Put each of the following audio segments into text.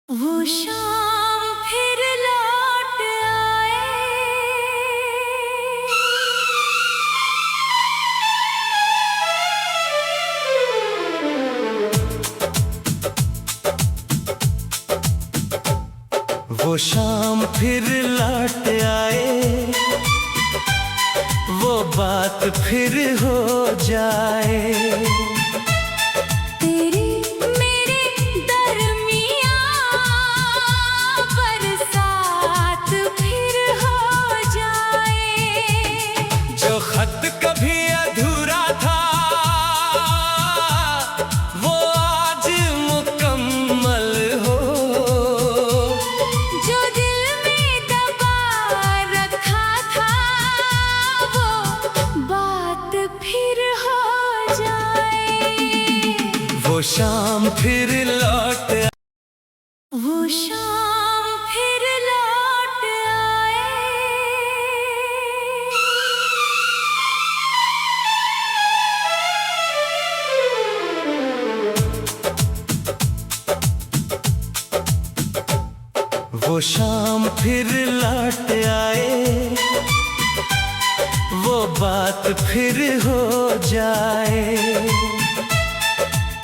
वो शाम फिर लौट आए। वो शाम फिर लौट आए, वो बात फिर हो जाए। खत कभी अधूरा था वो आज मुकम्मल हो, जो दिल में दबा रखा था वो बात फिर हो जाए। वो शाम फिर लौट आए, वो शाम फिर लौट आए। वो शाम फिर लौट आए, वो बात फिर हो जाए।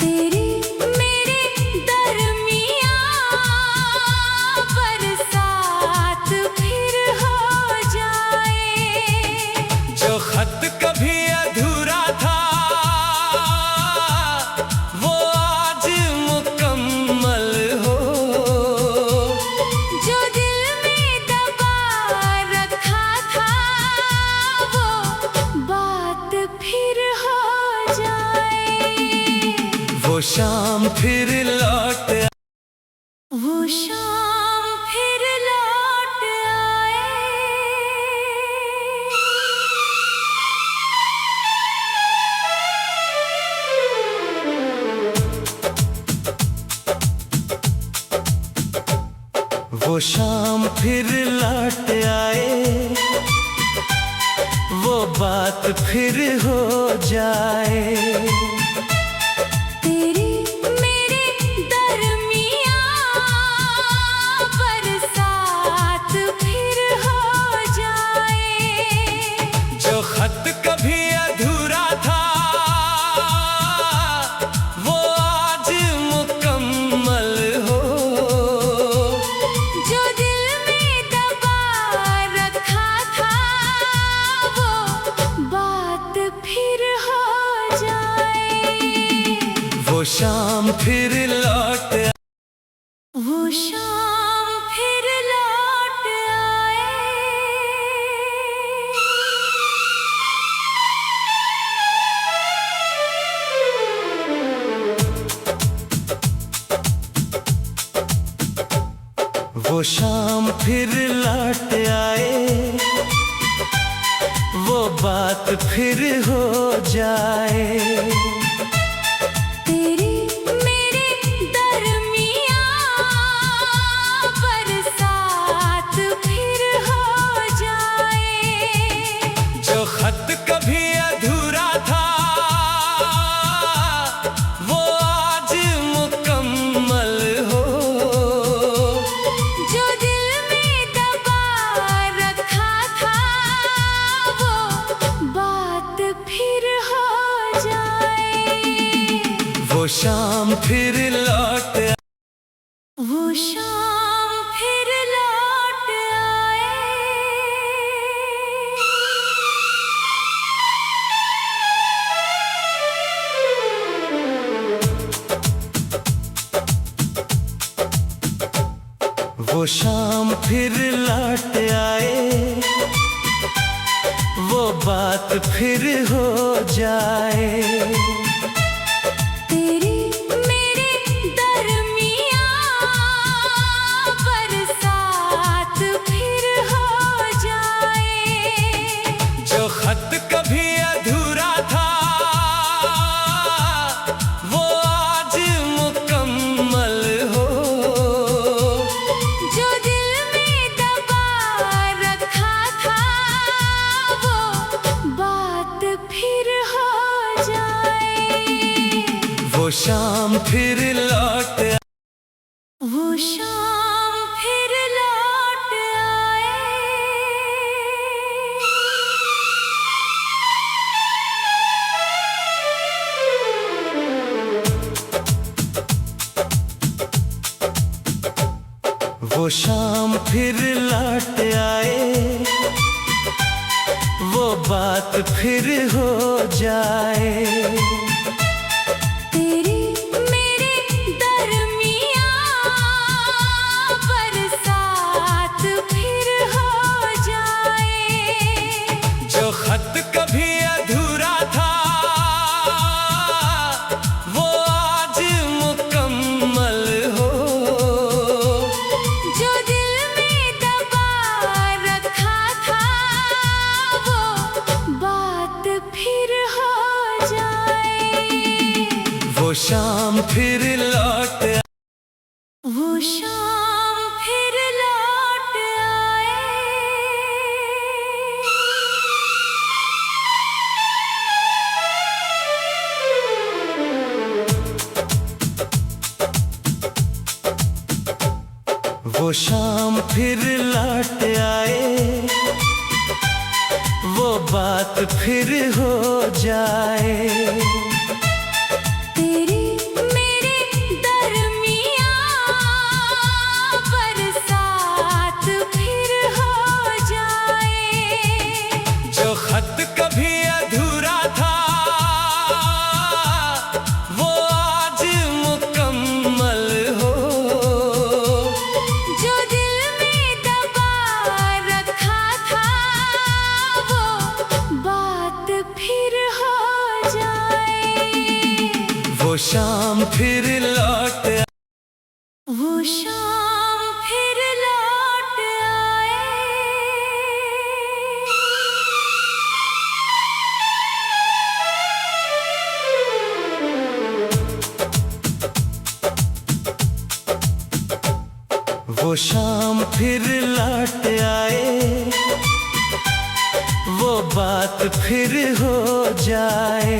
तेरी मेरे दरमियां बरसात फिर हो जाए। जो खत कभी अधूरा था वो आज मुकम्मल हो, जो दिल में दबा रखा था वो बात फिर हो जाए। वो शाम फिर लौट आए, वो शाम फिर लौट आए। वो शाम फिर लौट आए, वो बात फिर हो जाए। तेरी मेरे दरमियां बरसात फिर हो जाए। जो खत कभी अधूरा था वो आज मुकम्मल हो, जो दिल में दबा रखा था वो बात फिर हो जाए। वो शाम फिर लौट आए, वो शाम फिर लौट आए। वो शाम फिर लौट आए, वो बात फिर हो जाए। तेरी मेरे दरमियां बरसात फिर हो जाए। जो खत कभी अधूरा था वो आज मुकम्मल हो, जो दिल में दबा रखा था वो बात फिर हो जाए। वो शाम फिर लौट आए, वो शाम फिर लौट आए। वो शाम फिर लौट आए, वो बात फिर हो जाए। तेरी मेरे दरमियां बरसात फिर हो जाए। जो खत कभी अधूरा था वो आज मुकम्मल हो, जो दिल में दबा रखा था वो बात फिर हो जाए। वो शाम फिर लौट आए, वो शाम वो शाम फिर लौट आए, वो बात फिर हो जाए। तेरे मेरे दरमियाँ बरसात फिर हो जाए। जो खत कभी अधूरा था वो आज मुकम्मल हो। जो दिल में दबा रखा था वो बात फिर हो जाए। वो शाम फिर लौट आए, वो शाम फिर लौट आए। वो शाम फिर लौट आए, वो बात फिर हो जाए। तेरे मेरे दरमियाँ बरसात फिर हो जाए। जो खत कभी अधूरा था वो आज मुकम्मल हो। जो दिल में दबा रखा था वो बात फिर हो जाए। वो शाम फिर लौट आए, वो शाम फिर लौट आए। वो शाम फिर लौट आए, वो बात फिर हो जाए।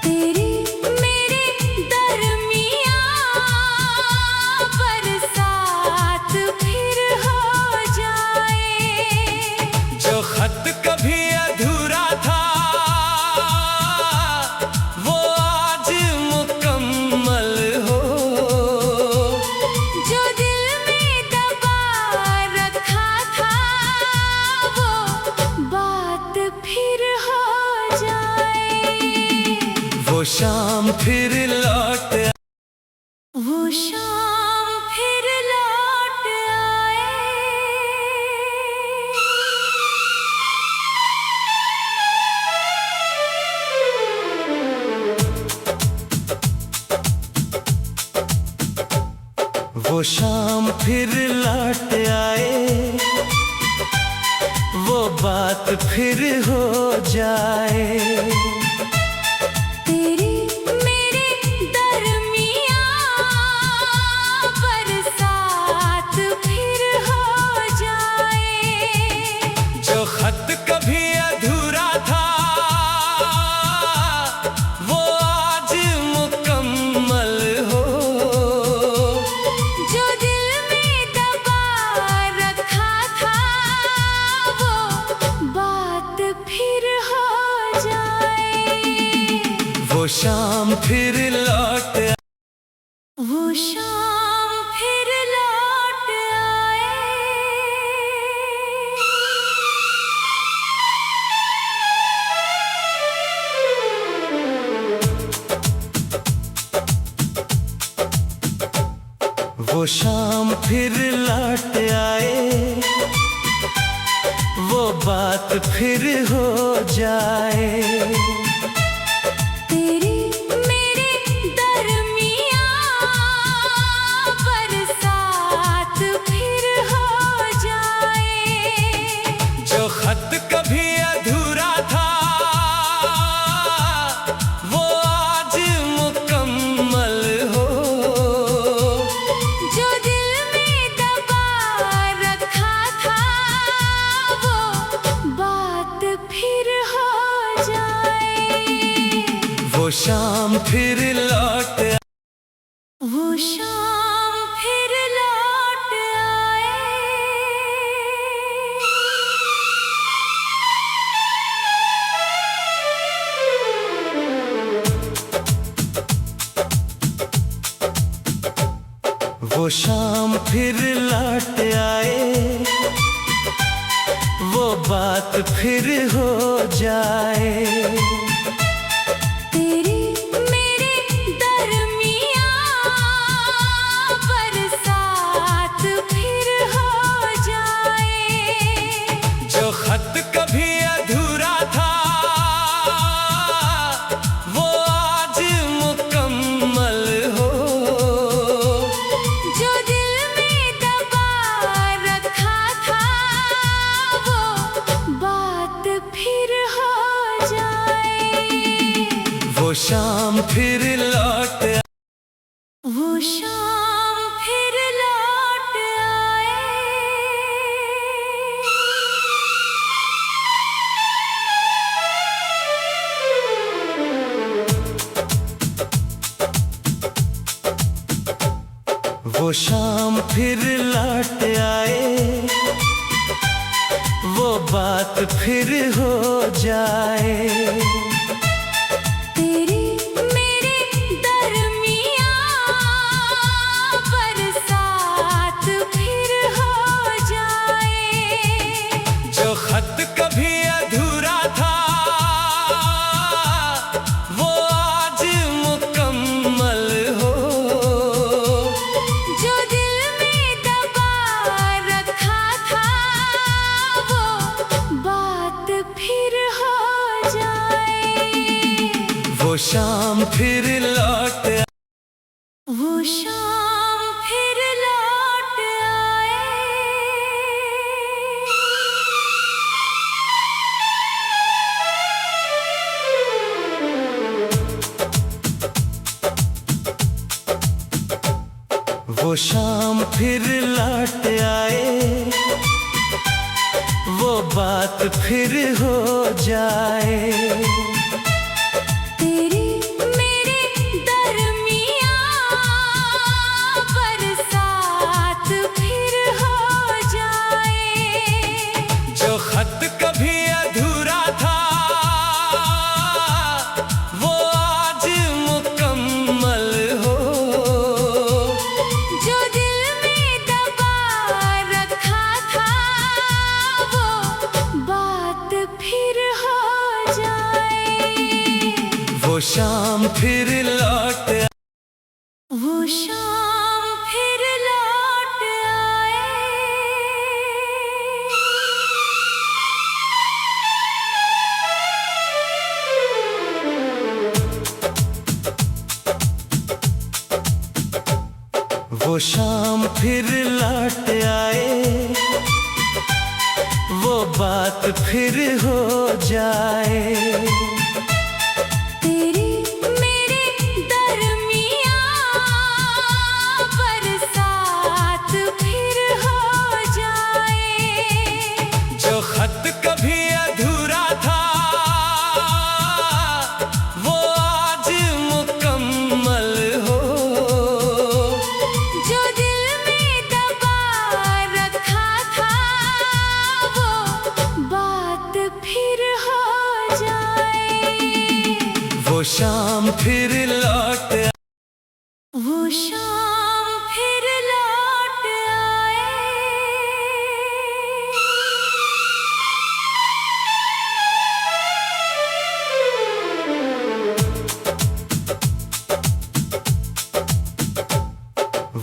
तेरे मेरे दरमियाँ बरसात फिर हो जाए। जो खत कभी अधूरा था वो आज मुकम्मल हो। जो दिल में दबा रखा था वो बात फिर हो जाए। वो शाम फिर लौट आए, वो शाम फिर लौट आए। वो शाम फिर लौट आए, वो बात फिर हो जाए। तेरे मेरे दरमियाँ बरसात फिर हो जाए। जो खत कभी अधूरा था वो आज मुकम्मल हो। जो दिल में दबा रखा था वो बात फिर हो जाए। वो शाम फिर लौट आए, वो शाम फिर लौट आए। वो शाम फिर लौट आए, वो बात फिर हो जाए। तेरे मेरे दरमियाँ बरसात फिर हो जाए। जो खत कभी अधूरा था वो आज मुकम्मल हो। जो दिल में दबा रखा था वो बात फिर हो जाए। वो शाम फिर लौट आए, वो शाम फिर लौट आए। वो शाम फिर लौट आए, वो बात फिर हो जाए। तेरी मेरे दरमियाँ बरसात फिर हो जाए। जो खत कभी अधूरा था वो आज मुकम्मल हो। जो दिल में दबा रखा था वो बात फिर हो जाए। वो शाम फिर लौट आए, वो शाम फिर लौट आए। वो शाम फिर लौट आए, वो बात फिर हो जाए। तेरी मेरे दरमियाँ बरसात फिर हो जाए। जो खत कभी अधूरा था वो आज मुकम्मल हो। जो दिल में दबा रखा था वो बात फिर हो जाए। वो शाम फिर लौट आए, वो शाम फिर लौट आए। वो शाम फिर लौट आए, वो बात फिर हो जाए। तेरी मेरे दरमियाँ बरसात फिर हो जाए। जो खत कभी अधूरा था वो आज मुकम्मल हो। जो दिल में दबा रखा था वो बात फिर हो जाए। वो शाम फिर लौट आए, वो शाम फिर लौट आए। वो शाम फिर लौट आए, वो बात फिर हो जाए। तेरी मेरे दरमियाँ बरसात फिर हो जाए। जो खत कभी अधूरा था वो आज मुकम्मल हो। जो दिल में दबा रखा था वो बात फिर हो जाए। वो शाम फिर लौट आए, वो शाम फिर लौट आए।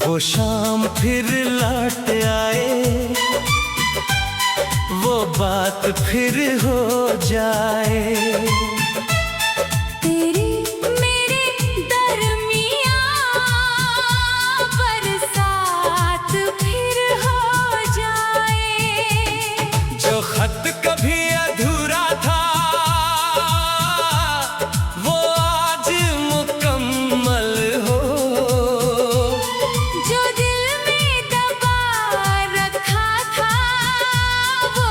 वो शाम फिर लौट आए, वो बात फिर हो जाए। तेरी मेरे दरमियाँ बरसात फिर हो जाए। जो खत कभी अधूरा था वो आज मुकम्मल हो। जो दिल में दबा रखा था वो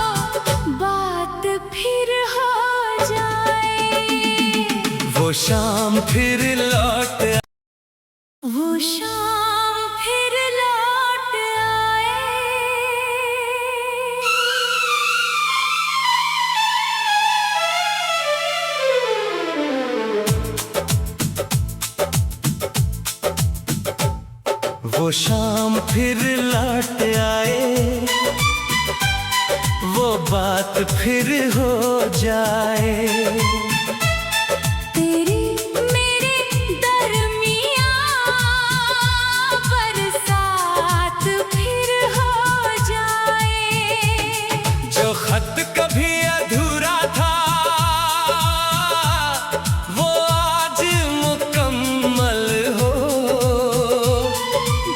बात फिर हो जाए। वो शाम फिर लौट आए, वो शाम फिर लौट आए। वो शाम फिर लौट आए, वो बात फिर हो जाए। तेरी मेरे दरमियाँ बरसात फिर हो जाए। जो खत कभी अधूरा था वो आज मुकम्मल हो।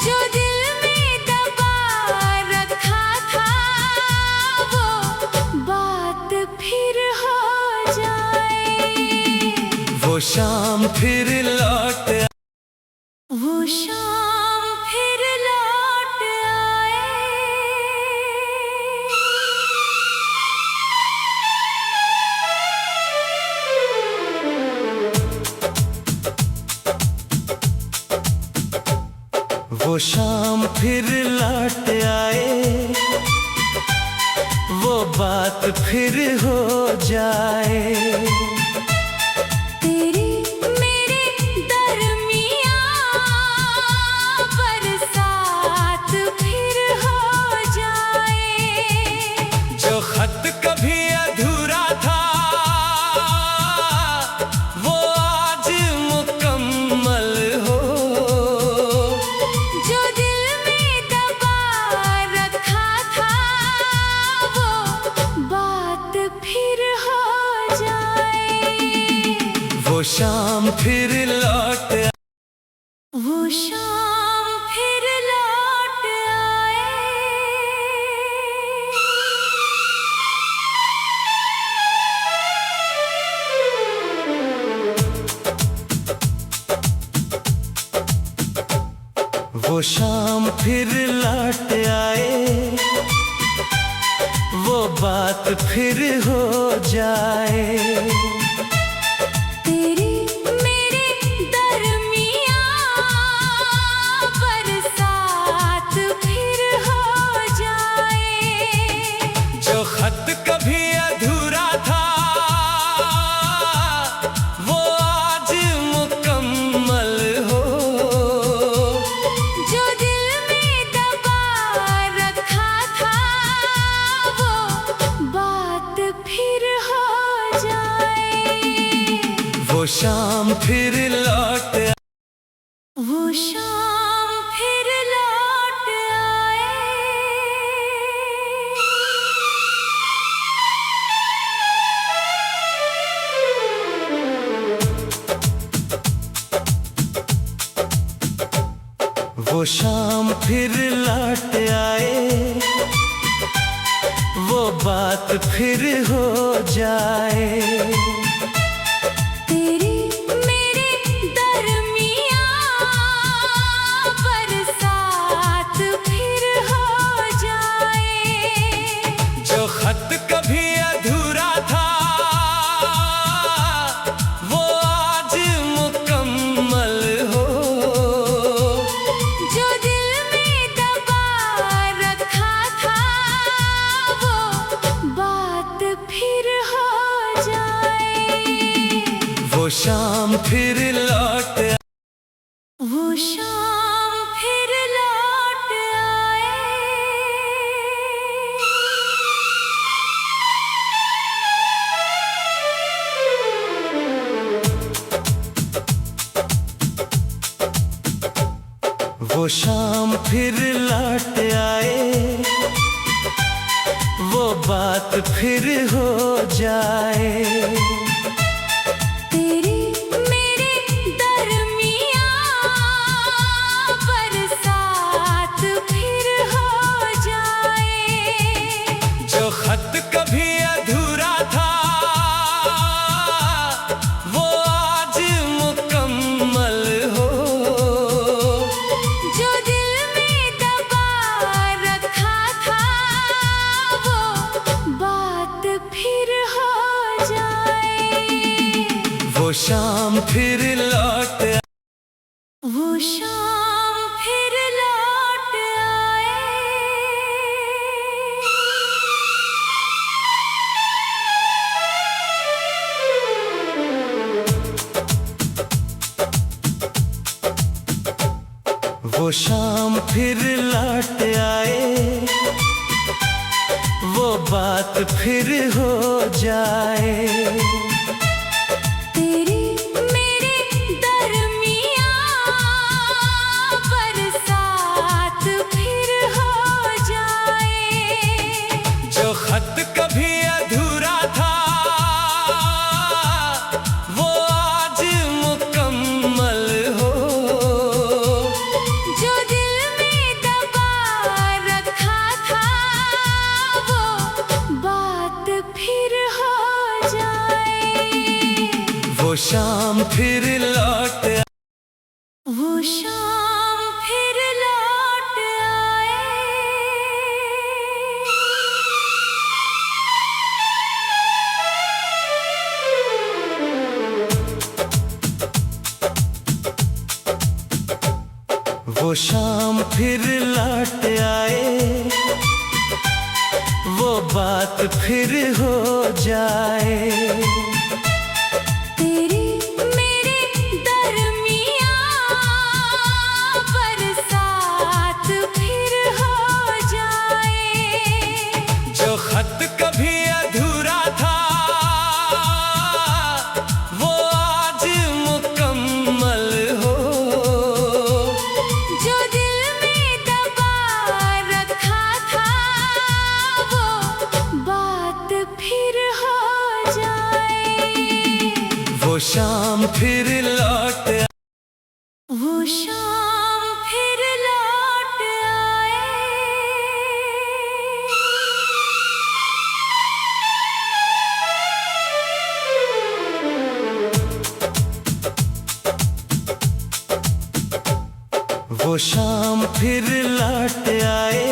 जो दिल में दबा रखा था वो बात फिर हो जाए। वो शाम फिर लौट आए, वो शाम फिर लौट आए। वो शाम फिर लौट आए, वो बात फिर हो जाए। तेरी मेरे दरमियाँ बरसात फिर हो जाए। जो खत कभी अधूरा था वो आज मुकम्मल हो। जो दिल में दबा रखा था वो बात फिर हो जाए। वो शाम फिर लौट आए, वो शाम फिर लौट आए। वो शाम फिर लौट आए, वो बात फिर हो जाए। तेरी मेरे दरमियाँ बरसात फिर हो जाए। जो खत कभी अधूरा था वो आज मुकम्मल हो। जो दिल में दबा रखा था वो बात फिर हो जाए। वो शाम फिर लौट आए, वो शाम फिर लौट आए। वो शाम फिर लौट आए, वो बात फिर हो जाए। तेरी मेरे दरमियाँ बरसात फिर हो जाए। जो खत कभी अधूरा था वो आज मुकम्मल हो। जो दिल में दबा रखा था वो बात फिर हो जाए। वो शाम फिर लौट आए, वो शाम फिर लौट आए। वो शाम फिर लौट आए, वो बात फिर हो जाए। तेरी मेरे दरमियाँ बरसात फिर हो जाए। जो खत कभी अधूरा था वो आज मुकम्मल हो। जो दिल में दबा रखा था वो बात फिर हो जाए। वो शाम फिर लौट आए, वो शाम फिर लौट आए। वो शाम फिर लौट आए, वो बात फिर हो जाए। तेरी मेरे दरमियाँ बरसात फिर हो जाए। जो खत कभी अधूरा था वो आज मुकम्मल हो। जो दिल में दबा रखा था वो बात फिर हो जाए। वो शाम फिर लौट आए, वो शाम फिर लौट आए। वो शाम फिर लौट आए, वो बात फिर हो जाए। तेरी मेरे दरमियाँ बरसात फिर हो जाए। जो खत कभी अधूरा था वो आज मुकम्मल हो। जो दिल में दबा रखा था वो बात फिर हो जाए। वो शाम फिर लौट आए, वो शाम फिर लौट आए। वो शाम फिर लौट आए,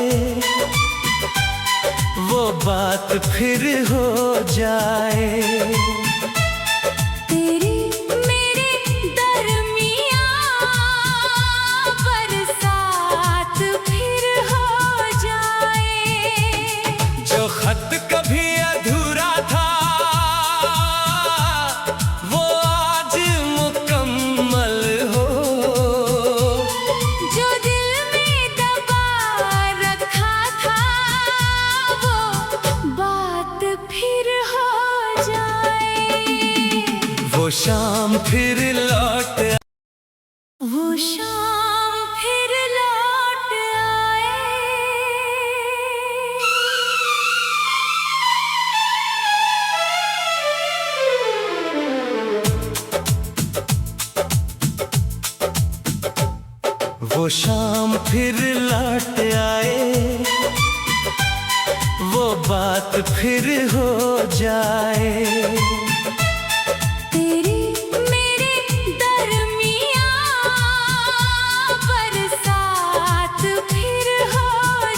वो बात फिर हो जाए। तेरी मेरे दरमियाँ बरसात फिर हो जाए। जो खत कभी अधूरा था वो आज मुकम्मल हो। जो दिल में दबा रखा था वो बात फिर हो जाए। वो शाम फिर लौट आए, वो शाम फिर लौट आए। वो शाम फिर लौट आए, वो बात फिर हो जाए। तेरी मेरे दरमियाँ बरसात फिर हो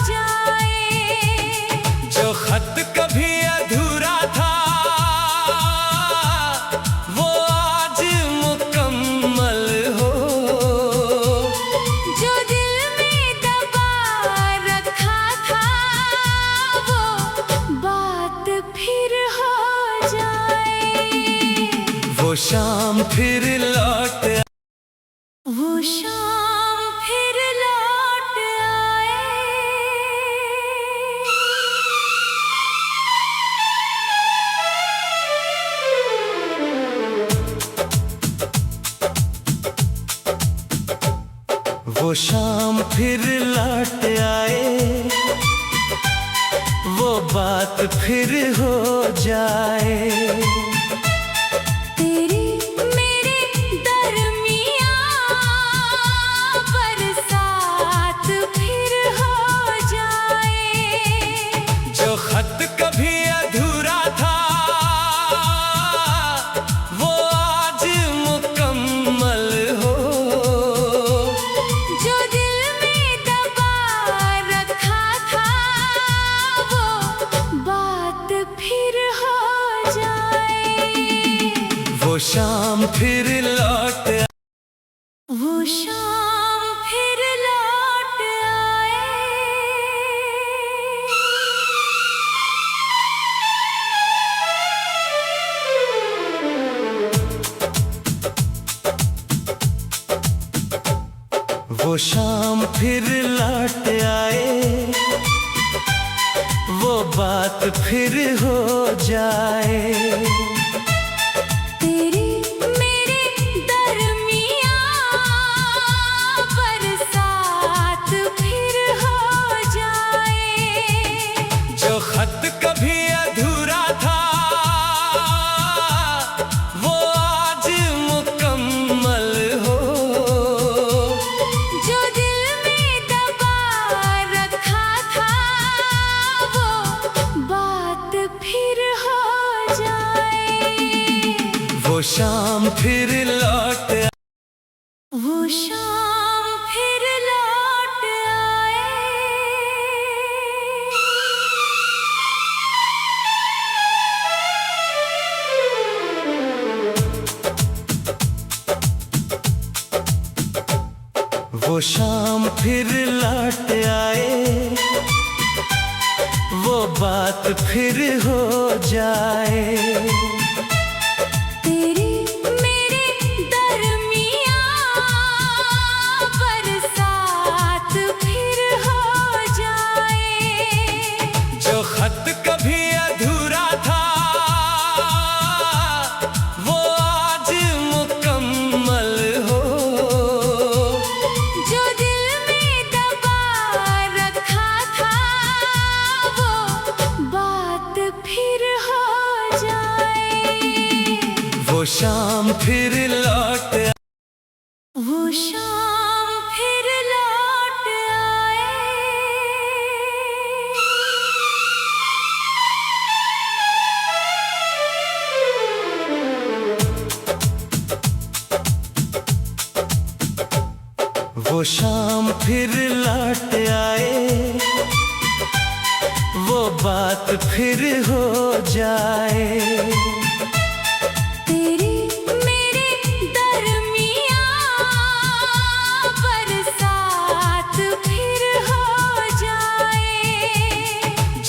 जाए। जो खत कभी अधूरा था वो आज मुकम्मल हो। जो दिल में दबा रखा था वो बात फिर हो जाए। वो शाम फिर लौट आए, वो शाम फिर लौट आए। वो शाम फिर लौट आए, वो बात फिर हो जाए। तेरी मेरे दरमियाँ बरसात फिर हो जाए। जो खत कभी अधूरा था वो आज मुकम्मल हो। जो दिल में दबा रखा था वो बात फिर हो जाए। वो शाम फिर लौट आए, वो शाम फिर लौट आए। वो शाम शाम फिर लौट आए, वो बात फिर हो जाए। तेरी मेरे दरमियाँ बरसात फिर हो जाए। जो खत कभी अधूरा था वो आज मुकम्मल हो। जो दिल में दबा रखा था वो बात फिर हो जाए। वो शाम फिर लौट आए, वो शाम फिर लौट आए। वो शाम फिर लौट आए, वो बात फिर हो जाए। तेरी मेरे दरमियाँ बरसात फिर हो जाए। जो खत कभी अधूरा था वो आज मुकम्मल हो। जो दिल में दबा रखा था वो बात फिर हो जाए। वो शाम फिर लौट आए, वो शाम फिर लौट आए। वो शाम फिर लौट आए, वो बात फिर हो जाए। तेरी मेरे दरमियाँ बरसात फिर हो जाए।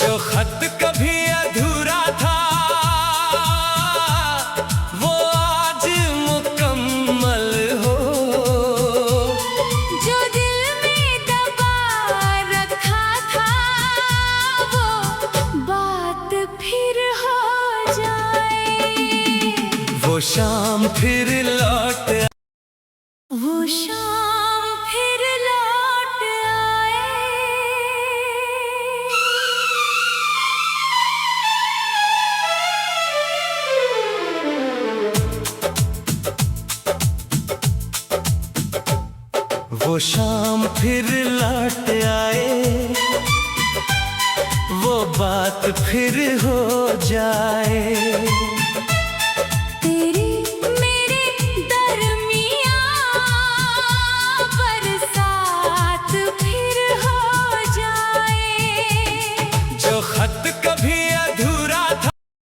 जो खत कभी अधूरा था वो आज मुकम्मल हो। जो दिल में दबा रखा था वो बात फिर हो जाए। वो शाम फिर लौट आए, वो शाम फिर लौट आए। वो शाम फिर लौट आए, वो बात फिर हो जाए।